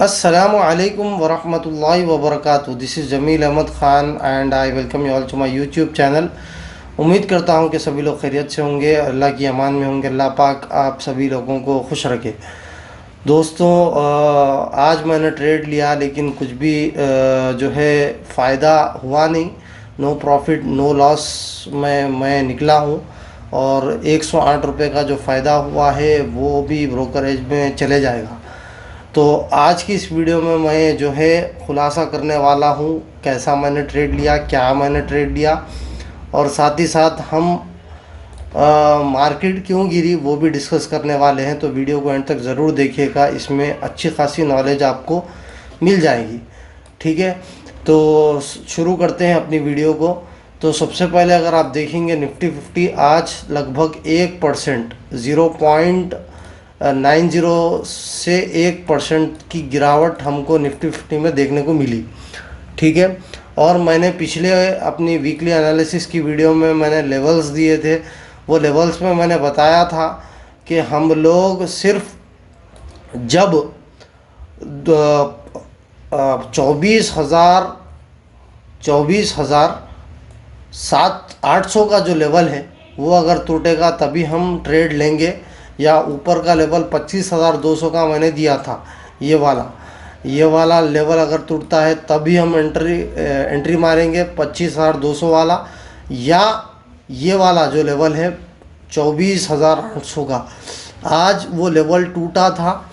Assalamu alaikum wa rahmatullahi wa barakatuh. This is Jameel Ahmad Khan and I welcome you all to my YouTube channel. उम्मीद करता हूँ कि सभी लोग खैरियत से होंगे, अल्लाह की अमान में होंगे। अल्लाह पाक आप सभी लोगों को खुश रखे। दोस्तों, आज मैंने ट्रेड लिया लेकिन कुछ भी जो है फ़ायदा हुआ नहीं। नो प्रॉफिट नो लॉस में मैं निकला हूँ और 108 रुपये का जो फ़ायदा हुआ है वो भी ब्रोकरेज में चले जाएगा। तो आज की इस वीडियो में मैं जो है ख़ुलासा करने वाला हूँ कैसा मैंने ट्रेड लिया, क्या मैंने ट्रेड लिया, और साथ ही साथ हम मार्केट क्यों गिरी वो भी डिस्कस करने वाले हैं। तो वीडियो को एंड तक ज़रूर देखिएगा, इसमें अच्छी खासी नॉलेज आपको मिल जाएगी। ठीक है, तो शुरू करते हैं अपनी वीडियो को। तो सबसे पहले अगर आप देखेंगे निफ्टी 50 आज लगभग 1% 0.90 से 1% की गिरावट हमको निफ्टी 50 में देखने को मिली। ठीक है, और मैंने पिछले अपनी वीकली एनालिसिस की वीडियो में मैंने लेवल्स दिए थे। वो लेवल्स में मैंने बताया था कि हम लोग सिर्फ जब 24,800 का जो लेवल है वो अगर टूटेगा तभी हम ट्रेड लेंगे, या ऊपर का लेवल 25,200 का मैंने दिया था। ये वाला लेवल अगर टूटता है तभी हम एंट्री मारेंगे 25,200 वाला, या ये वाला जो लेवल है 24,800 का। आज वो लेवल टूटा था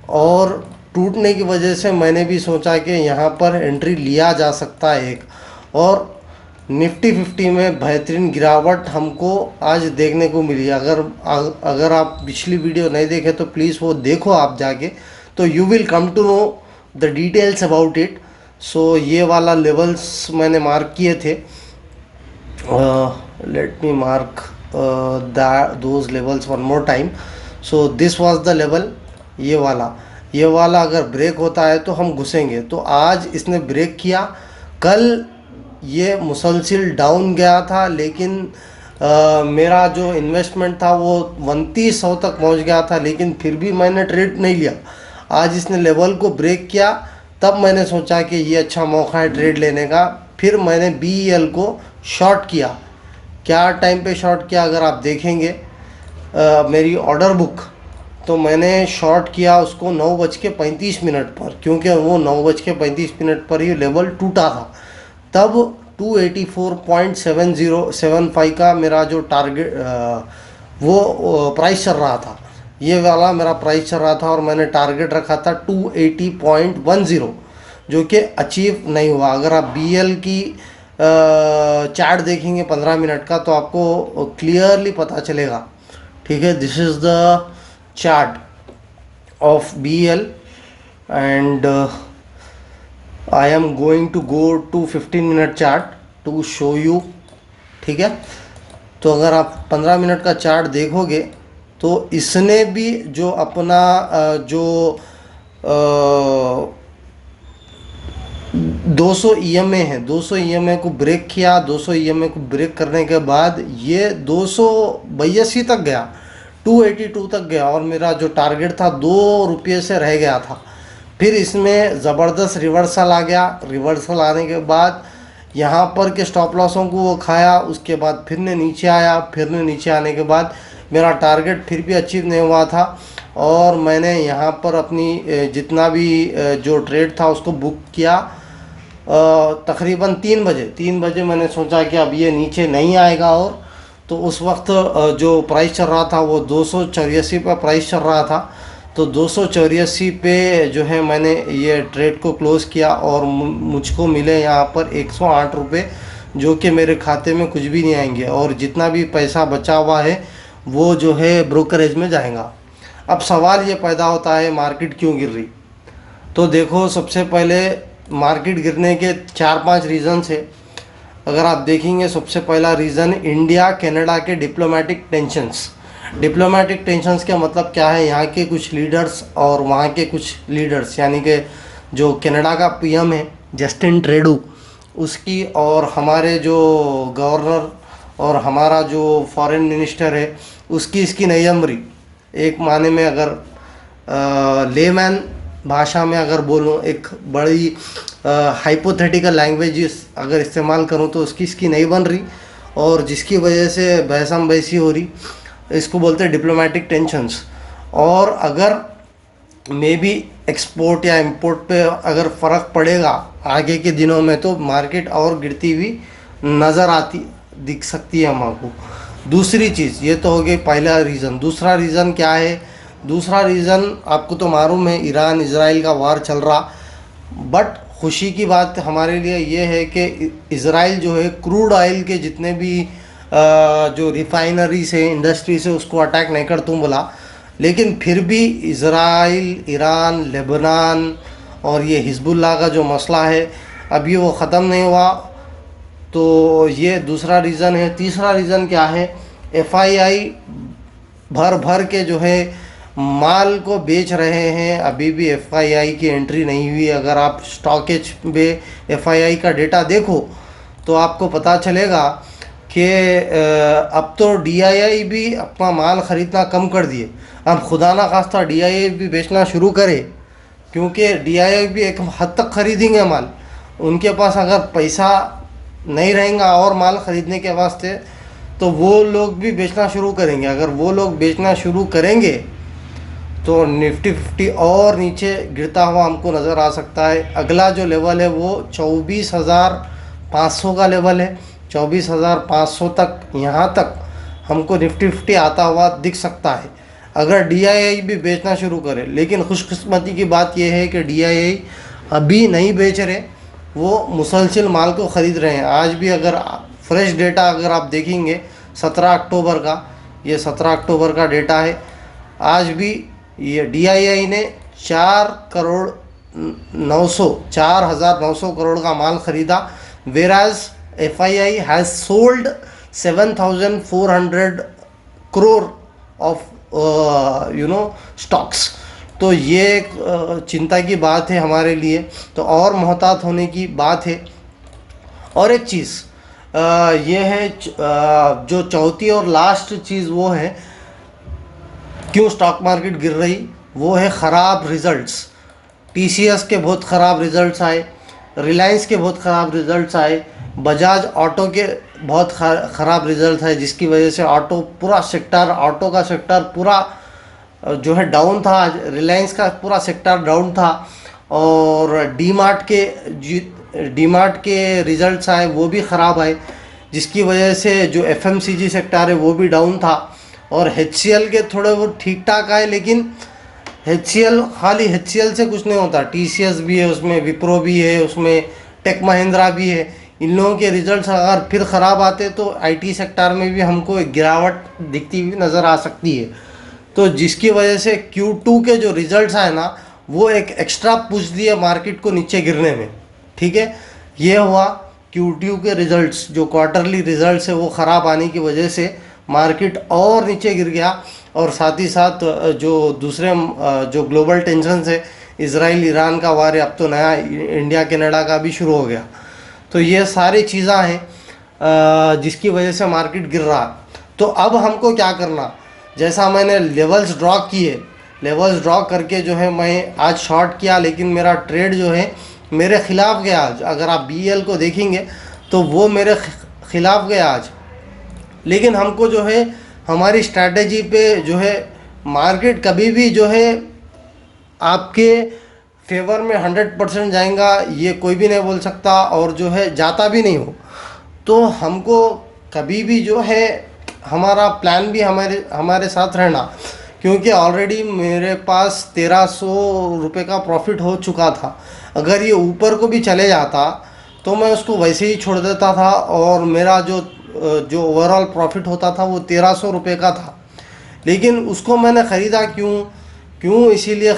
और टूटने की वजह से मैंने भी सोचा कि यहाँ पर एंट्री लिया जा सकता है एक, और निफ्टी 50 में बेहतरीन गिरावट हमको आज देखने को मिली। अगर आप पिछली वीडियो नहीं देखे तो प्लीज़ वो देखो आप जाके, तो you will come to know the details about it. So ये वाला लेवल्स मैंने मार्क किए थे। Let me mark those levels one more time. So this was the level, ये वाला अगर ब्रेक होता है तो हम घुसेंगे। तो आज इसने ब्रेक किया। कल ये मुसलसिल डाउन गया था, लेकिन मेरा जो इन्वेस्टमेंट था वो 2900 तक पहुंच गया था, लेकिन फिर भी मैंने ट्रेड नहीं लिया। आज इसने लेवल को ब्रेक किया, तब मैंने सोचा कि ये अच्छा मौका है ट्रेड लेने का। फिर मैंने BEL को शॉर्ट किया। क्या टाइम पे शॉर्ट किया अगर आप देखेंगे मेरी ऑर्डर बुक, तो मैंने शॉर्ट किया उसको 9:35 पर, क्योंकि वो 9:35 पर ही लेवल टूटा था। तब 284.7075 का मेरा जो टारगेट वो प्राइस चल रहा था। ये वाला मेरा प्राइस चल रहा था और मैंने टारगेट रखा था 280.10, जो कि अचीव नहीं हुआ। अगर आप BEL की चार्ट देखेंगे 15 मिनट का तो आपको क्लियरली पता चलेगा। ठीक है, this is the chart of BEL and I am going to go to 15-minute chart to show you। ठीक है, तो अगर आप 15 मिनट का चार्ट देखोगे तो इसने भी जो अपना जो 200 EMA है, 200 EMA को ब्रेक किया। 200 EMA को ब्रेक करने के बाद ये 282 तक गया, 282 तक गया, और मेरा जो टारगेट था 2 रुपये से रह गया था। फिर इसमें ज़बरदस्त रिवर्सल आ गया। रिवर्सल आने के बाद यहाँ पर के स्टॉप लॉसों को वो खाया, उसके बाद फिर ने नीचे आया। फिर ने नीचे आने के बाद मेरा टारगेट फिर भी अचीव नहीं हुआ था, और मैंने यहाँ पर अपनी जितना भी जो ट्रेड था उसको बुक किया तकरीबन 3 बजे मैंने सोचा कि अब ये नीचे नहीं आएगा। और तो उस वक्त जो प्राइस चल रहा था वो 284 पर प्राइस चल रहा था। तो 284 पे जो है मैंने ये ट्रेड को क्लोज़ किया और मुझको मिले यहाँ पर 108 रुपये, जो कि मेरे खाते में कुछ भी नहीं आएंगे, और जितना भी पैसा बचा हुआ है वो जो है ब्रोकरेज में जाएगा। अब सवाल ये पैदा होता है मार्केट क्यों गिर रही। तो देखो, सबसे पहले मार्केट गिरने के 4-5 रीज़न्स है। अगर आप देखेंगे सबसे पहला रीज़न इंडिया कनाडा के डिप्लोमेटिक टेंशन्स। डिप्लोमेटिक टेंशन्स का मतलब क्या है, यहाँ के कुछ लीडर्स और वहाँ के कुछ लीडर्स, यानी कि जो कनाडा का PM है जस्टिन ट्रूडो, उसकी, और हमारे जो गवर्नर और हमारा जो फॉरेन मिनिस्टर है उसकी इसकी नहीं जम रही। एक माने में अगर लेमैन भाषा में अगर बोलूँ, एक बड़ी हाइपोथेटिकल लैंग्वेज अगर इस्तेमाल करूँ तो उसकी इसकी नहीं बन रही, और जिसकी वजह से बहसम बहसी हो रही, इसको बोलते हैं डिप्लोमेटिक टेंशन्स। और अगर मे बी एक्सपोर्ट या इंपोर्ट पे अगर फ़र्क पड़ेगा आगे के दिनों में, तो मार्केट और गिरती हुई नज़र आती दिख सकती है हमको। दूसरी चीज़ ये तो हो गई पहला रीज़न। दूसरा रीज़न क्या है? दूसरा रीज़न आपको तो मालूम है, ईरान इजराइल का वार चल रहा। बट खुशी की बात हमारे लिए ये है कि इजराइल जो है क्रूड ऑयल के जितने भी जो रिफाइनरी से इंडस्ट्री से उसको अटैक नहीं कर तुम बोला, लेकिन फिर भी इजराइल, ईरान, लेबनान और ये हिजबुल्लाह का जो मसला है अभी वो ख़त्म नहीं हुआ। तो ये दूसरा रीज़न है। तीसरा रीज़न क्या है? एफआईआई भर भर के जो है माल को बेच रहे हैं। अभी भी एफआईआई की एंट्री नहीं हुई। अगर आप स्टॉकेज पे एफआईआई का डेटा देखो तो आपको पता चलेगा कि अब तो डीआईआई भी अपना माल ख़रीदना कम कर दिए। अब खुदा ना खास्ता डीआईआई भी बेचना शुरू करे, क्योंकि डीआईआई भी एक हद तक ख़रीदेंगे माल। उनके पास अगर पैसा नहीं रहेगा और माल ख़रीदने के वास्ते, तो वो लोग भी बेचना शुरू करेंगे। अगर वो लोग बेचना शुरू करेंगे तो निफ्टी 50 और नीचे गिरता हुआ हमको नज़र आ सकता है। अगला जो लेवल है वो 24,500 का लेवल है। 24,500 तक, यहाँ तक हमको निफ्टी 50 आता हुआ दिख सकता है अगर डीआईआई भी बेचना शुरू करे। लेकिन खुशकिस्मती की बात यह है कि डीआईआई अभी नहीं बेच रहे, वो मुसलसल माल को ख़रीद रहे हैं। आज भी अगर फ्रेश डेटा अगर आप देखेंगे 17 अक्टूबर का, ये 17 अक्टूबर का डेटा है, आज भी ये डीआईआई ने 4,900 करोड़ का माल ख़रीदा। Whereas FII has sold 7,400 crore of stocks. तो ये एक चिंता की बात है हमारे लिए, तो और मोहतात होने की बात है। और एक चीज़ ये है, जो चौथी और लास्ट चीज़ वो है क्यों स्टॉक मार्केट गिर रही, वो है ख़राब रिज़ल्ट्स। टीसीएस के बहुत ख़राब रिज़ल्ट्स आए, रिलायंस के बहुत ख़राब रिज़ल्ट्स आए, बजाज ऑटो के बहुत ख़राब रिज़ल्ट आए, जिसकी वजह से ऑटो का सेक्टर पूरा जो है डाउन था। रिलायंस का पूरा सेक्टर डाउन था। और डीमार्ट के रिज़ल्ट्स आए, वो भी ख़राब आए, जिसकी वजह से जो एफएमसीजी सेक्टर है वो भी डाउन था। और एचसीएल के थोड़े बहुत ठीक ठाक आए, लेकिन खाली एचसीएल से कुछ नहीं होता। टीसीएस भी है उसमें, विप्रो भी है उसमें, टेक महिंद्रा भी है। इन लोगों के रिजल्ट्स अगर फिर ख़राब आते तो आईटी सेक्टर में भी हमको एक गिरावट दिखती हुई नज़र आ सकती है। तो जिसकी वजह से Q2 के जो रिज़ल्ट्स आए ना, वो एक एक्स्ट्रा पुश दिए मार्केट को नीचे गिरने में। ठीक है, ये हुआ Q2 के रिज़ल्ट्स, जो क्वार्टरली रिज़ल्ट्स है वो ख़राब आने की वजह से मार्केट और नीचे गिर गया। और साथ ही साथ जो दूसरे जो ग्लोबल टेंशन है, इजराइल ईरान का वार, अब तो नया इंडिया कनाडा का भी शुरू हो गया। तो ये सारी चीज़ें हैं जिसकी वजह से मार्केट गिर रहा। तो अब हमको क्या करना? जैसा मैंने लेवल्स ड्रॉ करके जो है मैं आज शॉर्ट किया, लेकिन मेरा ट्रेड जो है मेरे ख़िलाफ़ गया आज। अगर आप BEL को देखेंगे तो वो मेरे ख़िलाफ़ गया आज। लेकिन हमको जो है हमारी स्ट्रैटेजी पे जो है, मार्केट कभी भी जो है आपके फेवर में 100% जाएगा ये कोई भी नहीं बोल सकता, और जो है जाता भी नहीं हो। तो हमको कभी भी जो है हमारा प्लान भी हमारे साथ रहना, क्योंकि ऑलरेडी मेरे पास 1300 रुपये का प्रॉफिट हो चुका था। अगर ये ऊपर को भी चले जाता तो मैं उसको वैसे ही छोड़ देता था, और मेरा जो ओवरऑल प्रॉफिट होता था वो 1300 रुपये का था। लेकिन उसको मैंने ख़रीदा क्यों इसीलिए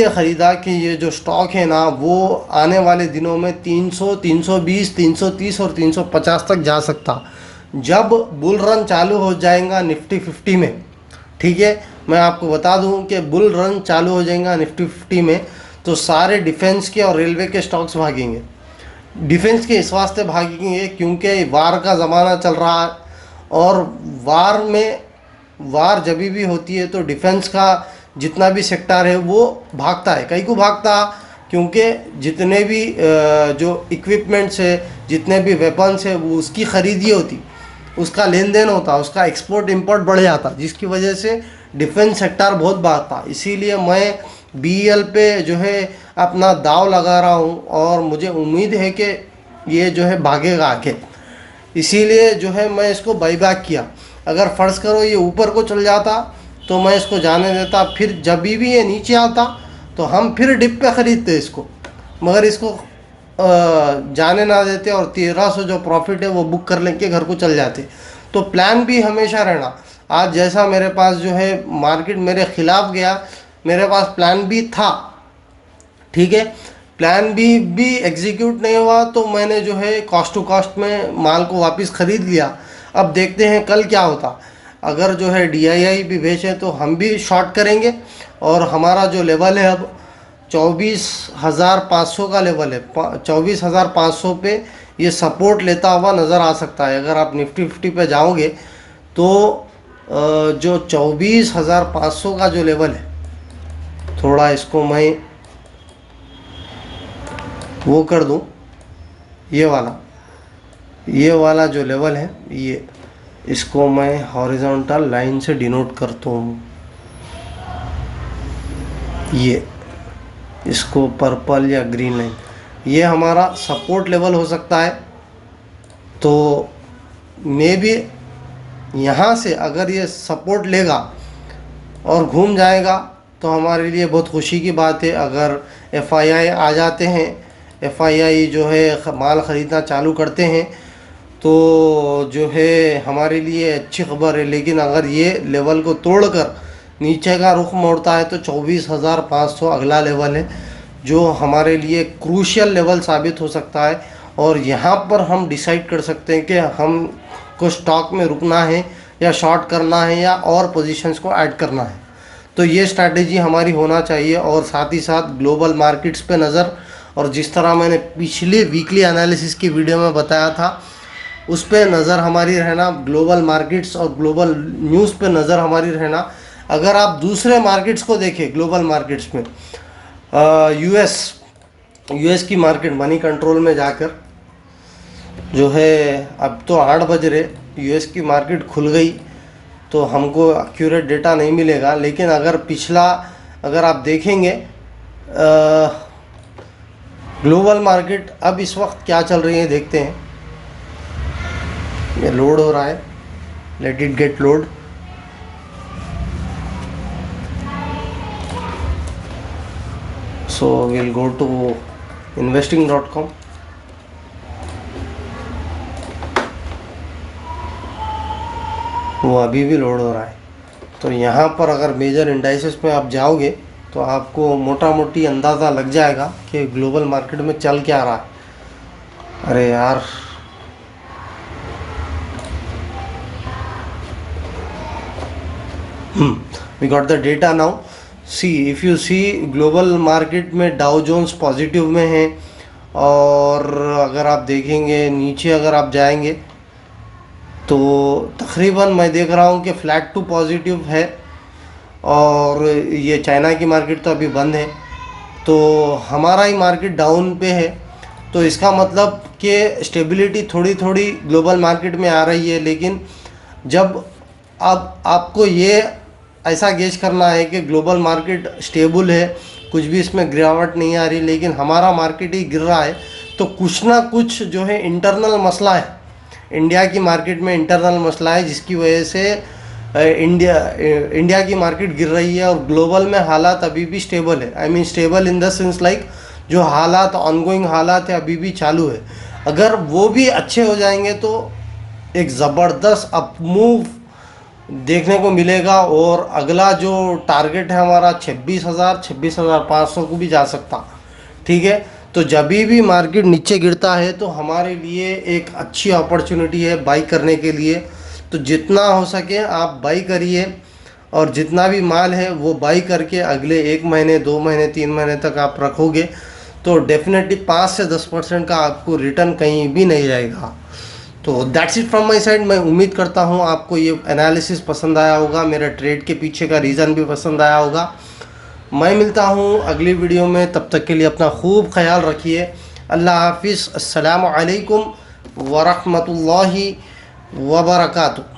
ख़रीदा कि ये जो स्टॉक है ना, वो आने वाले दिनों में 300, 320, 330 और 350 तक जा सकता, जब बुल रन चालू हो जाएगा निफ्टी 50 में। ठीक है, मैं आपको बता दूं कि बुल रन चालू हो जाएगा निफ्टी 50 में, तो सारे डिफेंस के और रेलवे के स्टॉक्स भागेंगे। डिफेंस के इस वास्ते भागेंगे क्योंकि वार का ज़माना चल रहा है, और वार जब भी होती है तो डिफेंस का जितना भी सेक्टर है वो भागता है। कई को भागता, क्योंकि जितने भी जो इक्विपमेंट्स है, जितने भी वेपन्स है, वो उसकी खरीदी होती, उसका लेन देन होता, उसका एक्सपोर्ट इंपोर्ट बढ़ जाता, जिसकी वजह से डिफेंस सेक्टर बहुत भागता। इसीलिए मैं BEL पे जो है अपना दाव लगा रहा हूँ और मुझे उम्मीद है कि ये जो है भागेगा आगे। इसीलिए जो है मैं इसको बाईबैक किया। अगर फ़र्ज़ करो ये ऊपर को चल जाता तो मैं इसको जाने देता, फिर जब भी ये नीचे आता तो हम फिर डिप पे ख़रीदते इसको, मगर इसको जाने ना देते और 1300 जो प्रॉफिट है वो बुक कर लेके घर को चल जाते। तो प्लान भी हमेशा रहना। आज जैसा मेरे पास जो है मार्केट मेरे ख़िलाफ़ गया, मेरे पास प्लान भी था, ठीक है, प्लान भी एग्जीक्यूट नहीं हुआ तो मैंने जो है कॉस्ट टू कॉस्ट में माल को वापस ख़रीद लिया। अब देखते हैं कल क्या होता। अगर जो है DII भी बेचे तो हम भी शॉर्ट करेंगे, और हमारा जो लेवल है अब 24,500 का लेवल है। 24,500 पे ये सपोर्ट लेता हुआ नज़र आ सकता है। अगर आप निफ्टी 50 पे जाओगे तो जो 24,500 का जो लेवल है, थोड़ा इसको मैं वो कर दूं, ये वाला जो लेवल है, ये इसको मैं हॉरिजॉन्टल लाइन से डिनोट करता हूँ। ये इसको पर्पल या ग्रीन लाइन, ये हमारा सपोर्ट लेवल हो सकता है। तो मे भी यहाँ से अगर ये सपोर्ट लेगा और घूम जाएगा तो हमारे लिए बहुत खुशी की बात है। अगर FII आ जाते हैं, FII जो है माल ख़रीदना चालू करते हैं तो जो है हमारे लिए अच्छी खबर है। लेकिन अगर ये लेवल को तोड़कर नीचे का रुख मोड़ता है तो 24,500 अगला लेवल है, जो हमारे लिए क्रूशियल लेवल साबित हो सकता है। और यहाँ पर हम डिसाइड कर सकते हैं कि हम को स्टॉक में रुकना है या शॉर्ट करना है या और पोजीशंस को ऐड करना है। तो ये स्ट्रैटेजी हमारी होना चाहिए। और साथ ही साथ ग्लोबल मार्केट्स पे नज़र, और जिस तरह मैंने पिछले वीकली एनालिसिस की वीडियो में बताया था उस पे नज़र हमारी रहना, ग्लोबल मार्केट्स और ग्लोबल न्यूज़ पे नज़र हमारी रहना। अगर आप दूसरे मार्केट्स को देखें, ग्लोबल मार्केट्स में यूएस की मार्केट मनी कंट्रोल में जाकर जो है, अब तो 8 बज रहे, यूएस की मार्केट खुल गई तो हमको एक्यूरेट डेटा नहीं मिलेगा। लेकिन अगर पिछला अगर आप देखेंगे ग्लोबल मार्केट अब इस वक्त क्या चल रही है देखते हैं। ये लोड हो रहा है, let it get load. So will go to investing.com। वो अभी भी लोड हो रहा है। तो यहाँ पर अगर मेजर इंडाइसेस में आप जाओगे तो आपको मोटा मोटी अंदाज़ा लग जाएगा कि ग्लोबल मार्केट में चल क्या रहा है। अरे यार, we got the data now। see, if you see global market में डाउ जोन्स पॉजिटिव में है, और अगर आप देखेंगे नीचे अगर आप जाएंगे तो तकरीबन मैं देख रहा हूँ कि फ्लैट टू पॉजिटिव है। और ये चाइना की मार्केट तो अभी बंद है, तो हमारा ही मार्केट डाउन पे है। तो इसका मतलब कि स्टेबिलिटी थोड़ी थोड़ी ग्लोबल मार्केट में आ रही है। लेकिन जब अब आपको ये ऐसा गेज करना है कि ग्लोबल मार्केट स्टेबल है, कुछ भी इसमें गिरावट नहीं आ रही, लेकिन हमारा मार्केट ही गिर रहा है, तो कुछ ना कुछ जो है इंटरनल मसला है। इंडिया की मार्केट में इंटरनल मसला है जिसकी वजह से इंडिया की मार्केट गिर रही है। और ग्लोबल में हालात अभी भी स्टेबल है। I mean stable in the sense like जो हालात ऑनगोइंग हालात है अभी भी चालू है। अगर वो भी अच्छे हो जाएंगे तो एक ज़बरदस्त अप मूव देखने को मिलेगा। और अगला जो टारगेट है हमारा 26,500 को भी जा सकता, ठीक है। तो जब भी मार्केट नीचे गिरता है तो हमारे लिए एक अच्छी अपॉर्चुनिटी है बाई करने के लिए। तो जितना हो सके आप बाई करिए, और जितना भी माल है वो बाई करके अगले 1 महीने 2 महीने 3 महीने तक आप रखोगे तो डेफिनेटली 5 से 10% का आपको रिटर्न कहीं भी नहीं जाएगा। तो that's it from my side. मैं उम्मीद करता हूँ आपको ये एनालिसिस पसंद आया होगा, मेरा ट्रेड के पीछे का रीज़न भी पसंद आया होगा। मैं मिलता हूँ अगली वीडियो में, तब तक के लिए अपना खूब ख्याल रखिए। अल्लाह हाफिज़। अस्सलामु अलैकुम वरहमतुल्लाहि वबरकातुहू।